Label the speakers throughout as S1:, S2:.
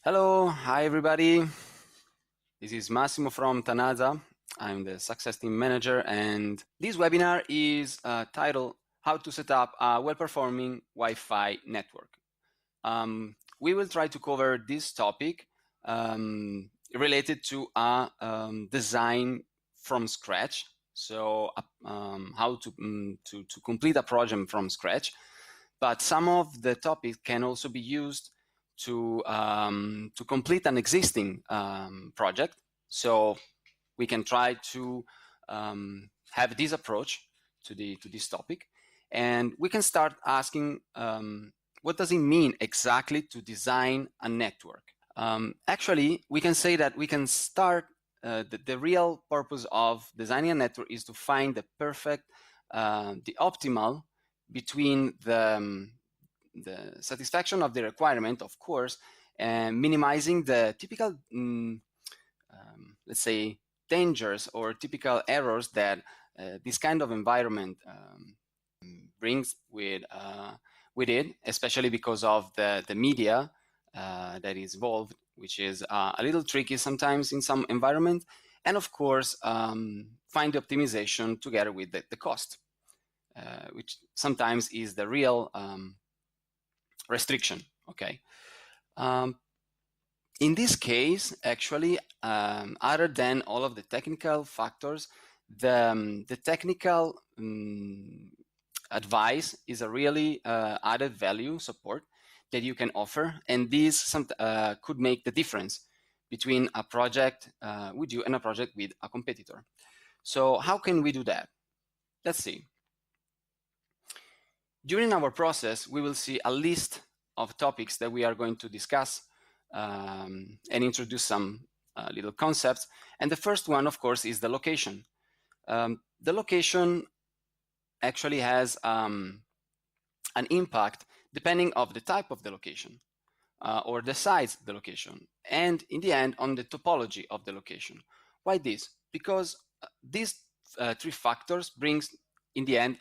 S1: Hello, hi everybody. This is Massimo from Tanaza. I'm the Success Team Manager, and this webinar is titled How to Set Up a Well-Performing Wi-Fi Network. We will try to cover this topic related to a design from scratch. So how to complete a project from scratch. But some of the topics can also be used to complete an existing project. So we can try to have this approach to this topic, and we can start asking what does it mean exactly to design a network. Actually, we can say that we can start the real purpose of designing a network is to find the perfect, the optimal between the satisfaction of the requirement, of course, and minimizing the typical, let's say, dangers or typical errors that this kind of environment brings with it, especially because of the media that is involved, which is a little tricky sometimes in some environment, and of course, find the optimization together with the cost, which sometimes is the real restriction. Okay. In this case, actually, other than all of the technical factors, the technical advice is a really added value support that you can offer, and this could make the difference between a project with you and a project with a competitor. So how can we do that? Let's see. During our process, we will see a list of topics that we are going to discuss and introduce some little concepts. And the first one, of course, is the location. The location actually has an impact depending on the type of the location or the size of the location, and in the end, on the topology of the location. Why this? Because these three factors brings, in the end,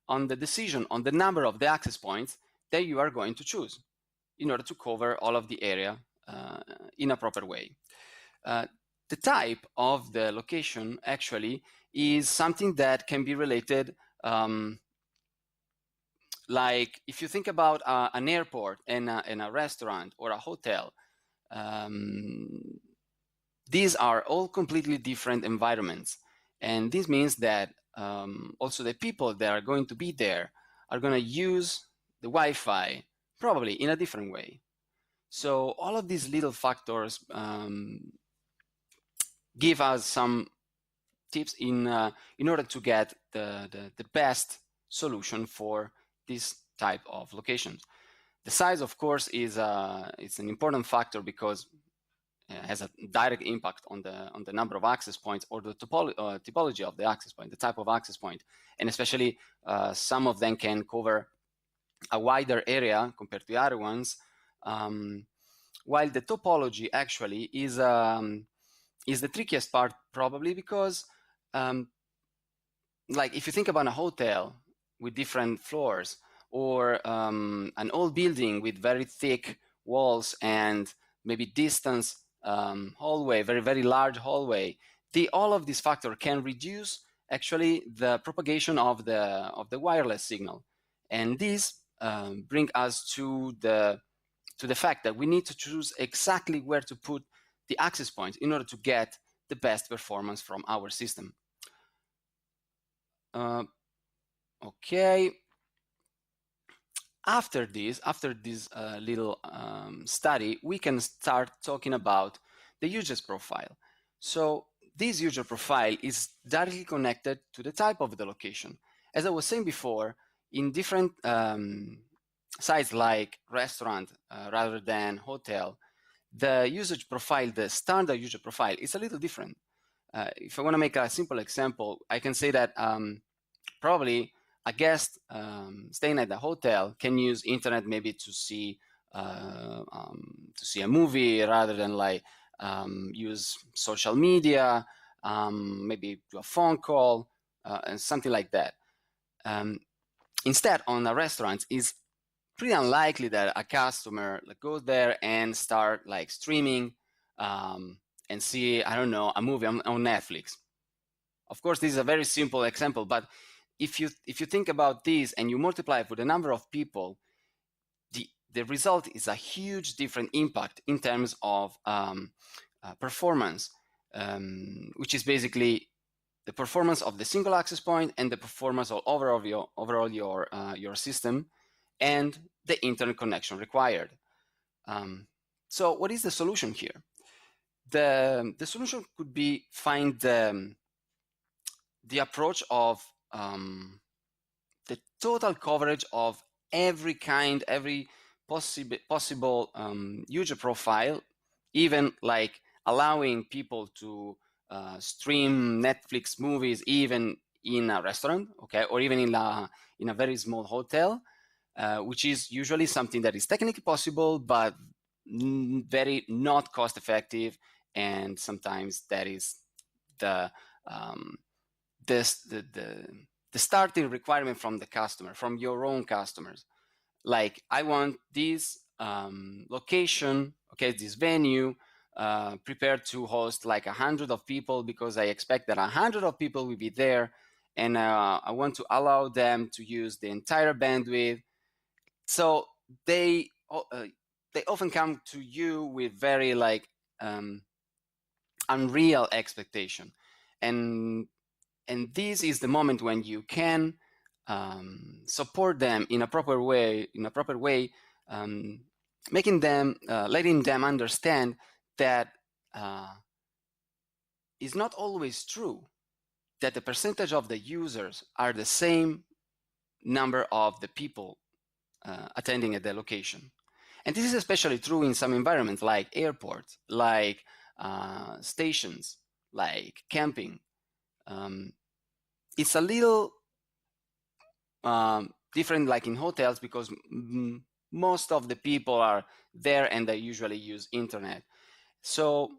S1: on the decision on the number of the access points that you are going to choose in order to cover all of the area in a proper way. The type of the location actually is something that can be related, like if you think about an airport and a restaurant or a hotel, these are all completely different environments. And this means that also the people that are going to be there are going to use the Wi-Fi probably in a different way. So all of these little factors give us some tips in order to get the best solution for this type of locations. The size, of course, is it's an important factor because has a direct impact on the number of access points or the topology of the access point, the type of access point, and especially some of them can cover a wider area compared to the other ones, while the topology actually is the trickiest part, probably because like if you think about a hotel with different floors or an old building with very thick walls and maybe distance hallway, very large hallway, all of these factors can reduce actually the propagation of the wireless signal, and this bring us to the fact that we need to choose exactly where to put the access points in order to get the best performance from our system. Okay. After this little study, we can start talking about the user profile. So this user profile is directly connected to the type of the location. As I was saying before, in different sites like restaurant rather than hotel, the usage profile, the standard user profile, is a little different. If I want to make a simple example, I can say that probably a guest staying at the hotel can use internet maybe to see a movie rather than like use social media, maybe do a phone call and something like that. Instead, on a restaurant is pretty unlikely that a customer goes there and start like streaming and see, I don't know, a movie on Netflix. Of course, this is a very simple example, but if you think about this and you multiply it with the number of people, the result is a huge different impact in terms of performance, which is basically the performance of the single access point and the performance of overall your system and the internet connection required. So what is the solution here? The solution could be find the approach of the total coverage of every possible user profile, even like allowing people to stream Netflix movies even in a restaurant, okay, or even in a very small hotel, which is usually something that is technically possible, but very not cost effective, and sometimes that is the starting requirement from the customer, from your own customers. Like, I want this location, okay, this venue prepared to host like 100 of people because I expect that 100 of people will be there, and I want to allow them to use the entire bandwidth. So they often come to you with very like unreal expectation, and this is the moment when you can support them in a proper way, making them, letting them understand that it's not always true that the percentage of the users are the same number of the people attending at the location. And this is especially true in some environments like airports, like stations, like camping. It's a little different like in hotels because most of the people are there and they usually use internet. So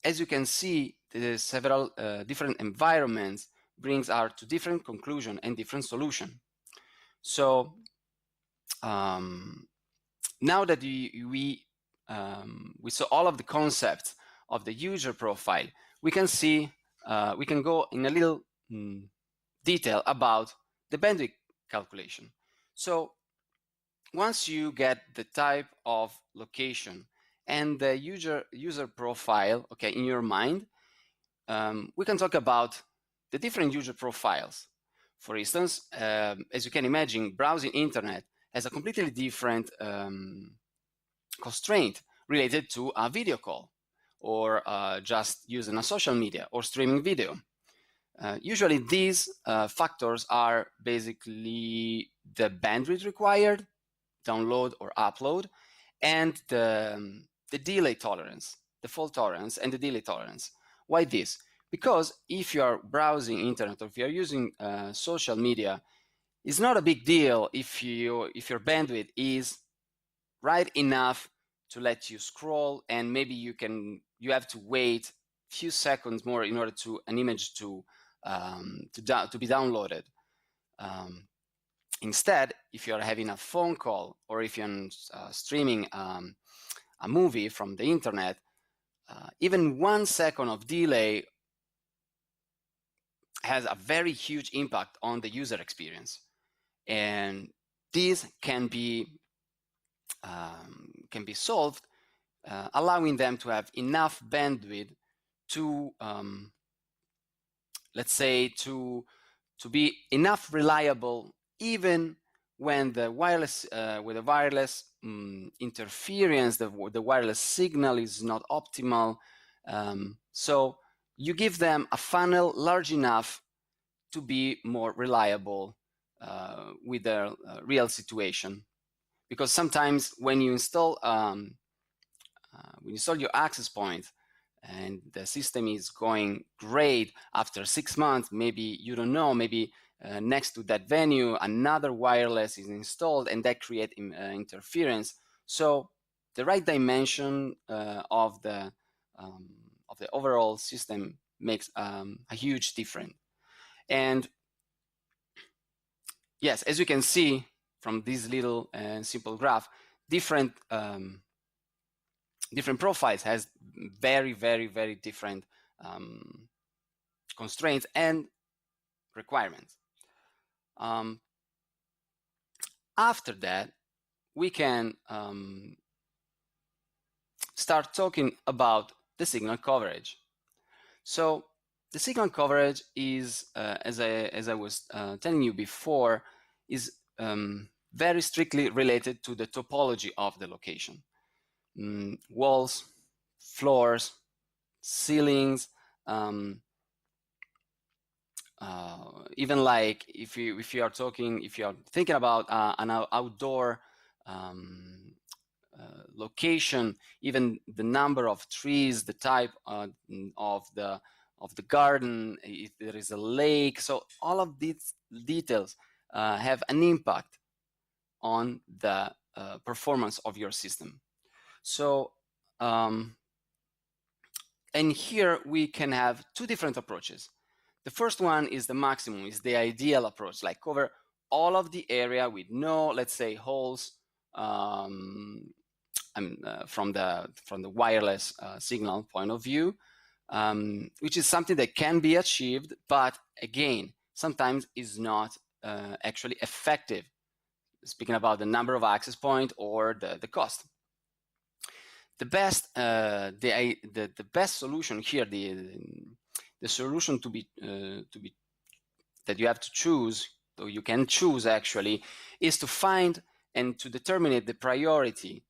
S1: as you can see, the several different environments brings us to different conclusion and different solution. So now that we saw all of the concepts of the user profile, we can see, we can go in a little detail about the bandwidth calculation. So once you get the type of location and the user profile, okay, in your mind, we can talk about the different user profiles. For instance, as you can imagine, browsing internet has a completely different constraint related to a video call, or just using a social media or streaming video. Usually these factors are basically the bandwidth required, download or upload, and the delay tolerance, the fault tolerance and the delay tolerance. Why this? Because if you are browsing internet or if you are using social media, it's not a big deal if your bandwidth is right enough to let you scroll, and maybe you have to wait a few seconds more in order to an image to be downloaded. Instead, if you're having a phone call or if you're streaming a movie from the internet, even 1 second of delay has a very huge impact on the user experience. And this can be solved, allowing them to have enough bandwidth to, let's say, to be enough reliable even when the wireless interference, the wireless signal is not optimal. So you give them a funnel large enough to be more reliable with their real situation. Because sometimes when you install your access point and the system is going great, after 6 months, maybe you don't know, maybe next to that venue another wireless is installed and that creates interference. So the right dimension of the overall system makes a huge difference. And yes, as you can see, from this little and simple graph, different profiles has very, very, very different constraints and requirements. After that, we can start talking about the signal coverage. So the signal coverage is, as I was telling you before, is very strictly related to the topology of the location. Walls, floors, ceilings, even like if you are thinking about an outdoor location, even the number of trees, the type of the garden, if there is a lake. So all of these details have an impact on the performance of your system. So and here we can have two different approaches. The first one is the maximum, is the ideal approach, like cover all of the area with no, let's say, holes from the wireless signal point of view, which is something that can be achieved, but again, sometimes is not actually effective, speaking about the number of access points or the cost. The best the best solution here, the solution to be that you have to choose, or you can choose actually, is to find and to determine a priority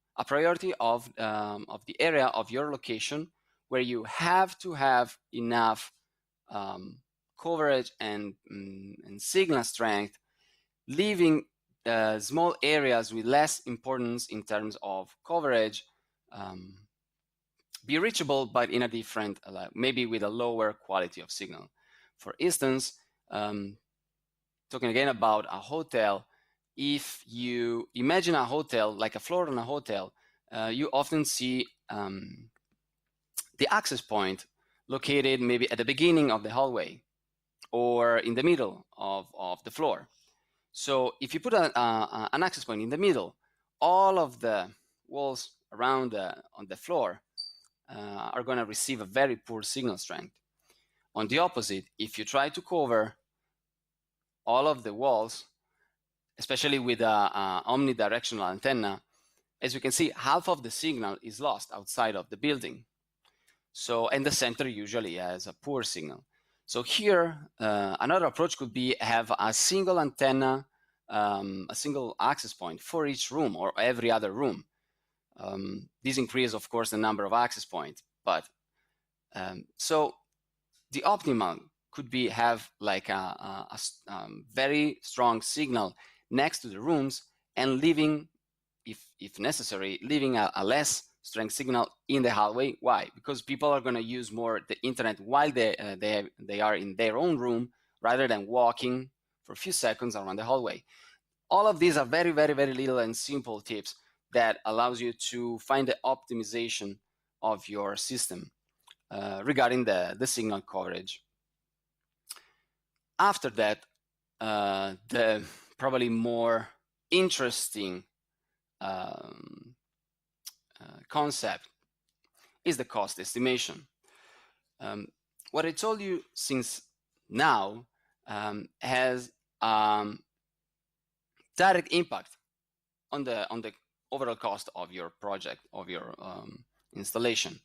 S1: of the area of your location where you have to have enough coverage and signal strength, leaving small areas with less importance in terms of coverage be reachable, but in a different, maybe with a lower quality of signal. For instance, talking again about a hotel, if you imagine a hotel, like a floor in a hotel, you often see the access point located maybe at the beginning of the hallway or in the middle of the floor. So if you put an access point in the middle, all of the walls around on the floor are going to receive a very poor signal strength. On the opposite, if you try to cover all of the walls, especially with an omnidirectional antenna, as you can see, half of the signal is lost outside of the building. So, and the center usually has a poor signal. So here, another approach could be have a single antenna, a single access point for each room or every other room. This increases, of course, the number of access points, but so the optimal could be have like a very strong signal next to the rooms and leaving, if necessary, leaving a less strength signal in the hallway. Why? Because people are going to use more the internet while they are in their own room rather than walking for a few seconds around the hallway. All of these are very, very, very little and simple tips that allows you to find the optimization of your system regarding the signal coverage. After that, the probably more interesting concept is the cost estimation. What I told you since now has direct impact on the overall cost of your project, of your installation.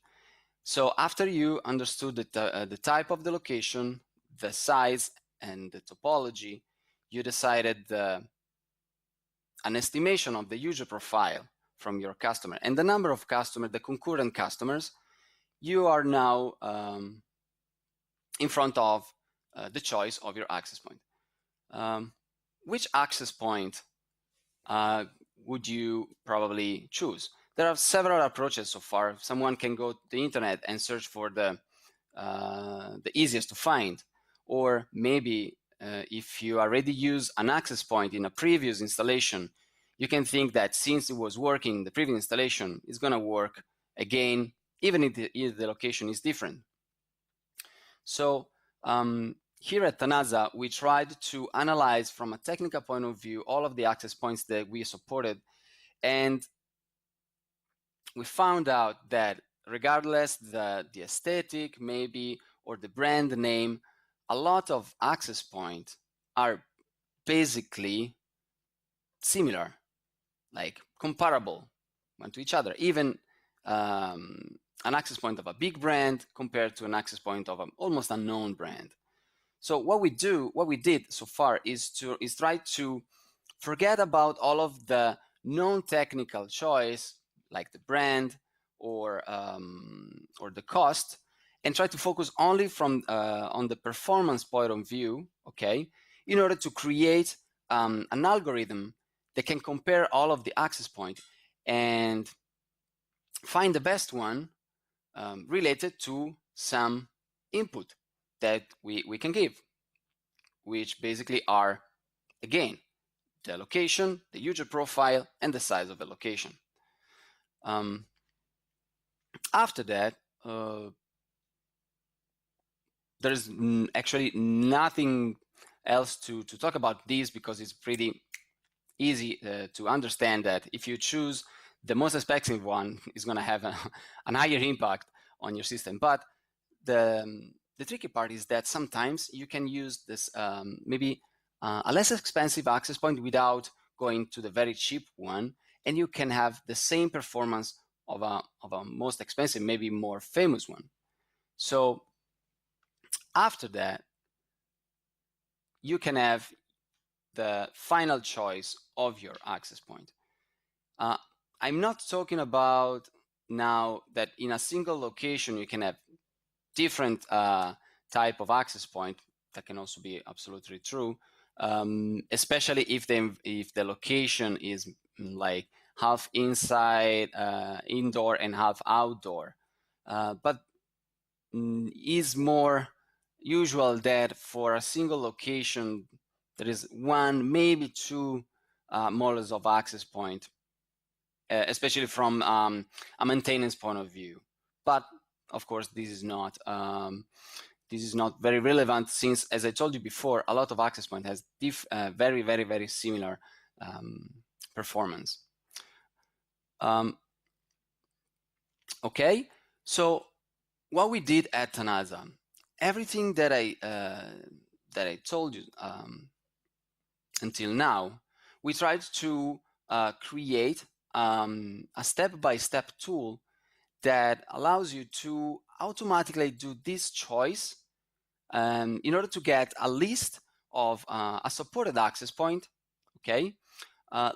S1: So after you understood the type of the location, the size, and the topology, you decided an estimation of the user profile from your customer and the number of customers, the concurrent customers. You are now in front of the choice of your access point. Which access point would you probably choose? There are several approaches so far. Someone can go to the internet and search for the easiest to find, or maybe if you already use an access point in a previous installation, you can think that since it was working in the previous installation, it's going to work again, even if the location is different. So here at Tanaza, we tried to analyze from a technical point of view all of the access points that we supported, and we found out that regardless the aesthetic maybe or the brand name, a lot of access points are basically similar, like comparable one to each other. Even an access point of a big brand compared to an access point of an almost unknown brand. So what we did so far is try to forget about all of the non-technical choice, like the brand or the cost, and try to focus only from on the performance point of view, okay, in order to create an algorithm that can compare all of the access points and find the best one related to some input that we can give, which basically are, again, the location, the user profile, and the size of the location. After that, there's actually nothing else to talk about this, because it's pretty easy to understand that if you choose the most expensive one, is going to have an higher impact on your system. But the tricky part is that sometimes you can use this maybe a less expensive access point without going to the very cheap one, and you can have the same performance of a most expensive, maybe more famous one. So after that, you can have the final choice of your access point. I'm not talking about now that in a single location you can have different type of access point. That can also be absolutely true, especially if the location is like half inside, indoor, and half outdoor. But is more usual that for a single location there is one, maybe two models of access point, especially from a maintenance point of view. But of course, this is not very relevant, since, as I told you before, a lot of access point has very, very, very similar performance. Okay, so what we did at Tanaza, everything that I told you until now, we tried to create a step-by-step tool that allows you to automatically do this choice in order to get a list of a supported access point, okay,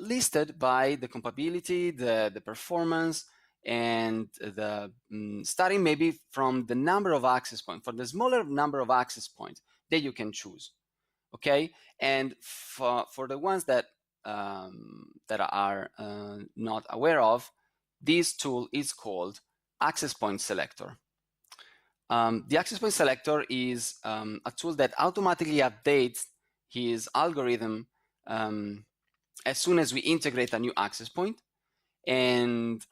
S1: listed by the compatibility, the performance, and the starting maybe from the number of access points, for the smaller number of access points that you can choose, okay. And for the ones that are not aware of, this tool is called Access Point Selector. The Access Point Selector is a tool that automatically updates his algorithm as soon as we integrate a new access point, and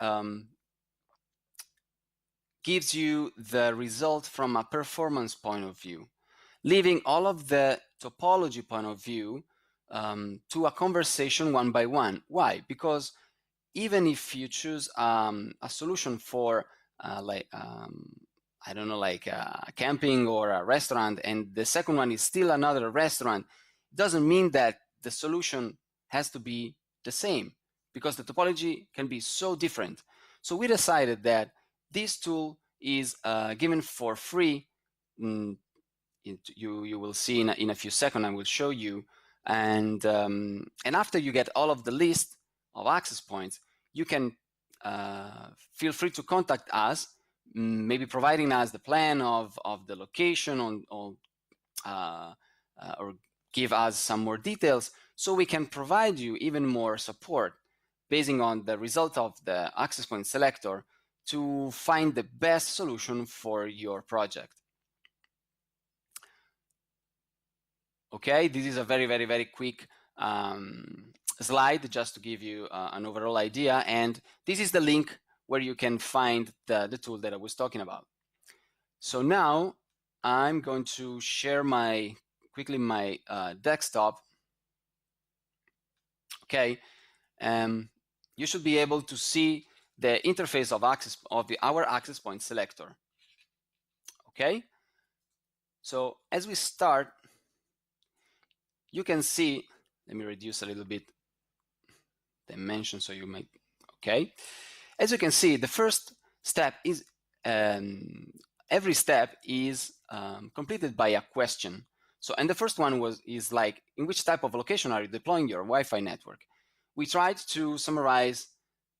S1: gives you the result from a performance point of view, leaving all of the topology point of view to a conversation one by one. Why? Because even if you choose a solution for I don't know, like camping or a restaurant, and the second one is still another restaurant, it doesn't mean that the solution has to be the same, because the topology can be so different. So we decided that this tool is given for free. You will see in a few seconds. I will show you, and after you get all of the list of access points, you can feel free to contact us, maybe providing us the plan of the location or give us some more details, so we can provide you even more support basing on the result of the access point selector to find the best solution for your project. Okay, this is a very, very, very quick slide just to give you an overall idea, and this is the link where you can find the tool that I was talking about. So now I'm going to share my quickly my desktop, okay, you should be able to see the interface of our access point selector. Okay, so as we start, you can see, let me reduce a little bit dimension so you might, okay. As you can see, the first step is, every step is completed by a question. So, and the first one is like, in which type of location are you deploying your Wi-Fi network? We tried to summarize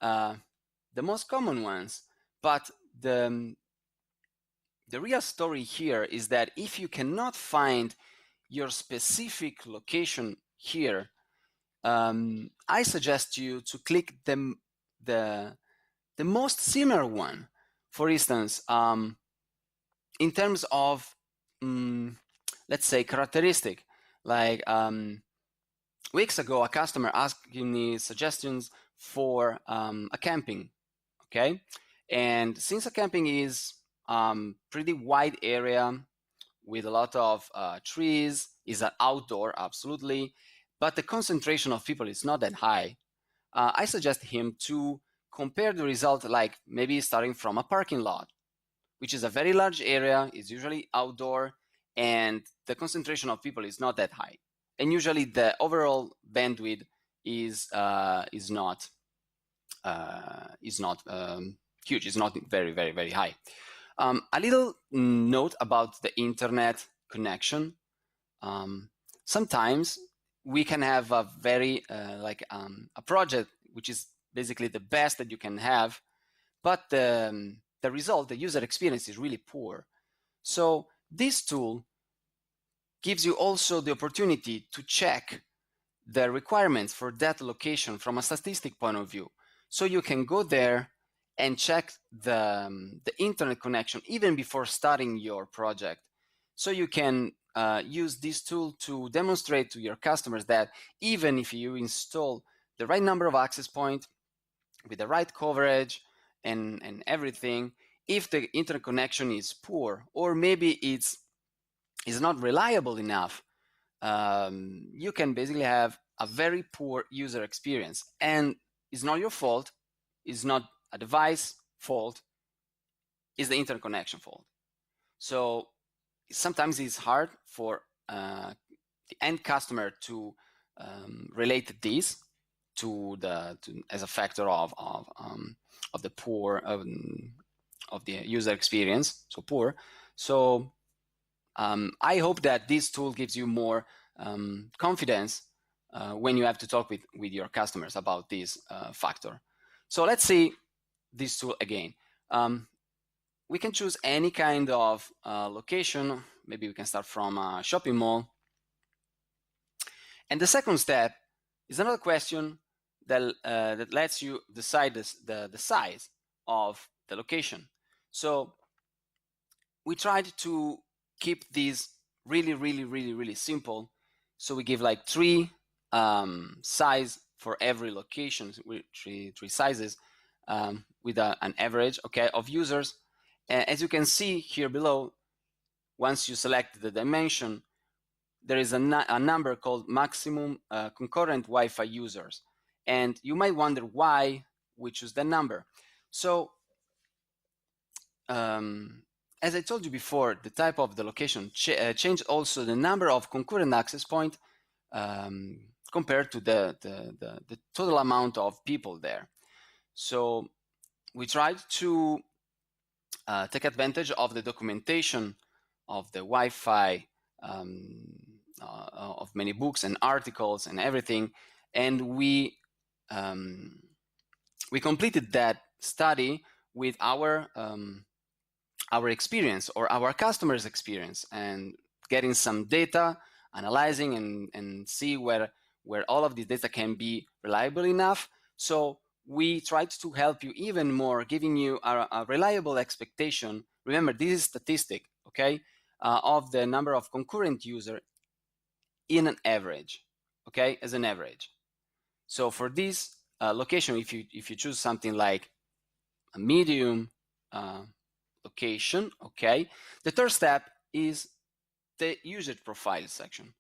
S1: the most common ones, but the real story here is that if you cannot find your specific location here, I suggest you to click the most similar one. For instance, in terms of, let's say, characteristic, like weeks ago, a customer asked me suggestions for a camping, okay? And since a camping is pretty wide area with a lot of trees, is an outdoor, absolutely, but the concentration of people is not that high. I suggest him to compare the result, like maybe starting from a parking lot, which is a very large area, is usually outdoor, and the concentration of people is not that high. And usually the overall bandwidth is not huge. It's not very, very, very high. A little note about the internet connection. Sometimes we can have a very a project which is basically the best that you can have, but the result, the user experience, is really poor. So this tool gives you also the opportunity to check the requirements for that location from a statistic point of view. So you can go there and check the internet connection even before starting your project. So you can use this tool to demonstrate to your customers that even if you install the right number of access points with the right coverage and everything, if the internet connection is poor, or maybe it's not reliable enough, you can basically have a very poor user experience. And it's not your fault, it's not a device fault, it's the internet connection fault. So sometimes it's hard for the end customer to relate this to as a factor of the poor of the user experience, so poor. So I hope that this tool gives you more confidence when you have to talk with your customers about this factor. So let's see this tool again. We can choose any kind of location. Maybe we can start from a shopping mall. And the second step is another question that lets you decide the size of the location. So we tried to keep this really simple. So we give like 3 size for every location, three sizes with an average, okay, of users. As you can see here below, once you select the dimension, there is a number called maximum concurrent Wi-Fi users. And you might wonder why we choose that number. So as I told you before, the type of the location changed also the number of concurrent access point compared to the total amount of people there. So we tried to take advantage of the documentation of the Wi-Fi, of many books and articles and everything, and we completed that study with our experience, or our customers' experience, and getting some data, analyzing and see where all of this data can be reliable enough. So we tried to help you even more, giving you a reliable expectation. Remember, this is statistic, okay, of the number of concurrent user in an average, okay, as an average. So for this location, if you choose something like a medium location, okay, the third step is the user profile section.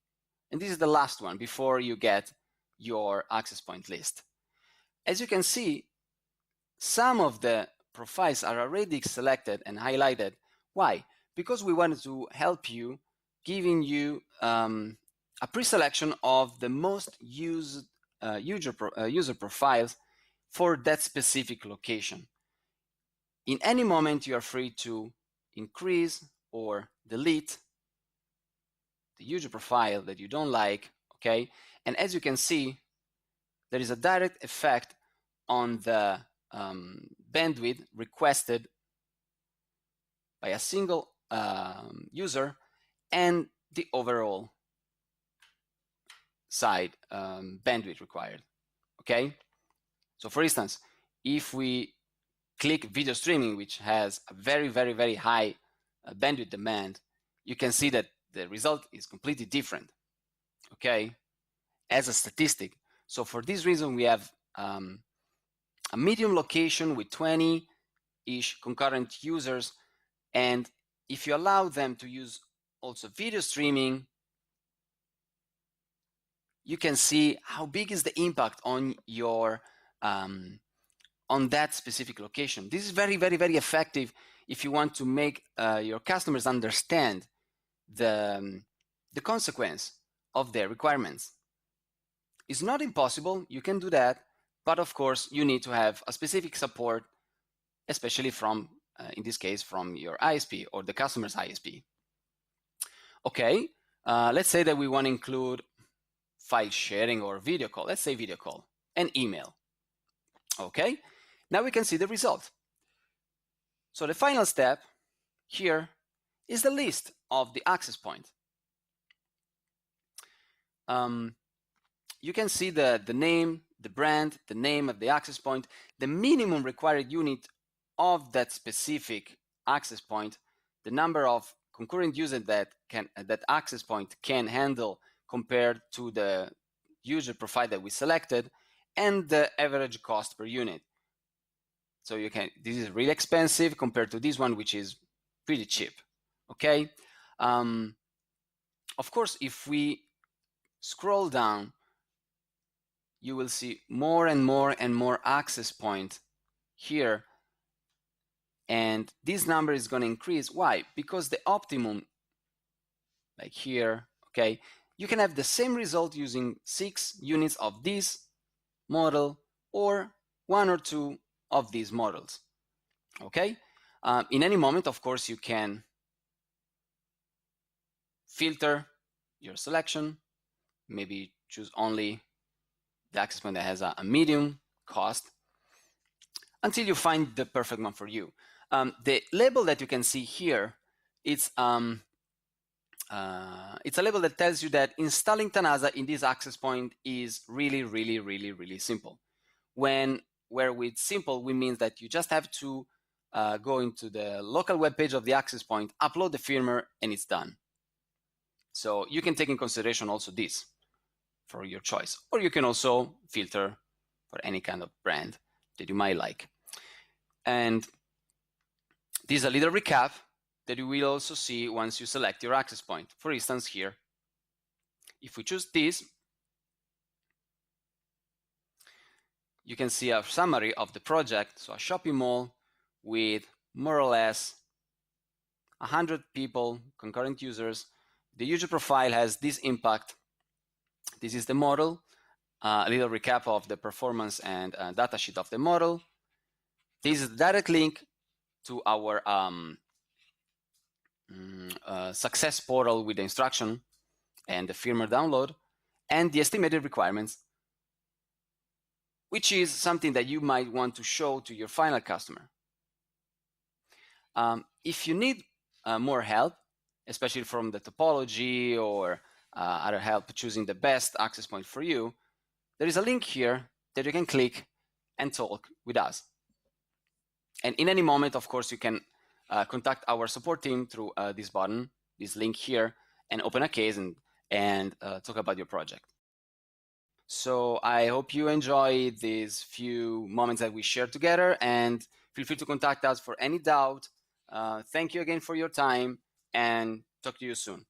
S1: And this is the last one before you get your access point list. As you can see, some of the profiles are already selected and highlighted. Why? Because we wanted to help you, giving you a pre-selection of the most used user profiles for that specific location. In any moment, you are free to increase or delete the user profile that you don't like, okay? And as you can see, there is a direct effect on the bandwidth requested by a single user and the overall side bandwidth required, okay? So for instance, if we click video streaming, which has a very, very, very high bandwidth demand, you can see that the result is completely different, okay, as a statistic. So for this reason, we have a medium location with 20-ish concurrent users, and if you allow them to use also video streaming, you can see how big is the impact on your on that specific location. This is very, very, very effective if you want to make your customers understand the consequence of their requirements. It's not impossible, you can do that, but of course you need to have a specific support, especially from, in this case, from your ISP or the customer's ISP. Okay, let's say that we want to include file sharing or video call. Let's say video call and email. Okay, now we can see the result. So the final step here is the list of the access point. You can see the name, the brand, the name of the access point, the minimum required unit of that specific access point, the number of concurrent users that access point can handle compared to the user profile that we selected, and the average cost per unit. So this is really expensive compared to this one, which is pretty cheap. Okay. Of course, if we scroll down, you will see more and more and more access point here, and this number is going to increase. Why? Because the optimum, like here, okay, you can have the same result using 6 units of this model or 1 or 2 of these models. Okay, in any moment, of course, you can filter your selection, maybe choose only the access point that has a medium cost until you find the perfect one for you. The label that you can see here, it's a label that tells you that installing Tanaza in this access point is really, really, really, really simple. Where with simple, we mean that you just have to go into the local web page of the access point, upload the firmware, and it's done. So you can take in consideration also this for your choice, or you can also filter for any kind of brand that you might like. And this is a little recap that you will also see once you select your access point. For instance, here, if we choose this, you can see a summary of the project. So a shopping mall with more or less 100 people, concurrent users. The user profile has this impact. This is the model. A little recap of the performance and datasheet of the model. This is a direct link to our success portal with the instruction and the firmware download and the estimated requirements, which is something that you might want to show to your final customer. If you need more help, especially from the topology or other help choosing the best access point for you, there is a link here that you can click and talk with us. And in any moment, of course, you can contact our support team through this button, this link here, and open a case and talk about your project. So I hope you enjoy these few moments that we shared together, and feel free to contact us for any doubt. Thank you again for your time, and talk to you soon.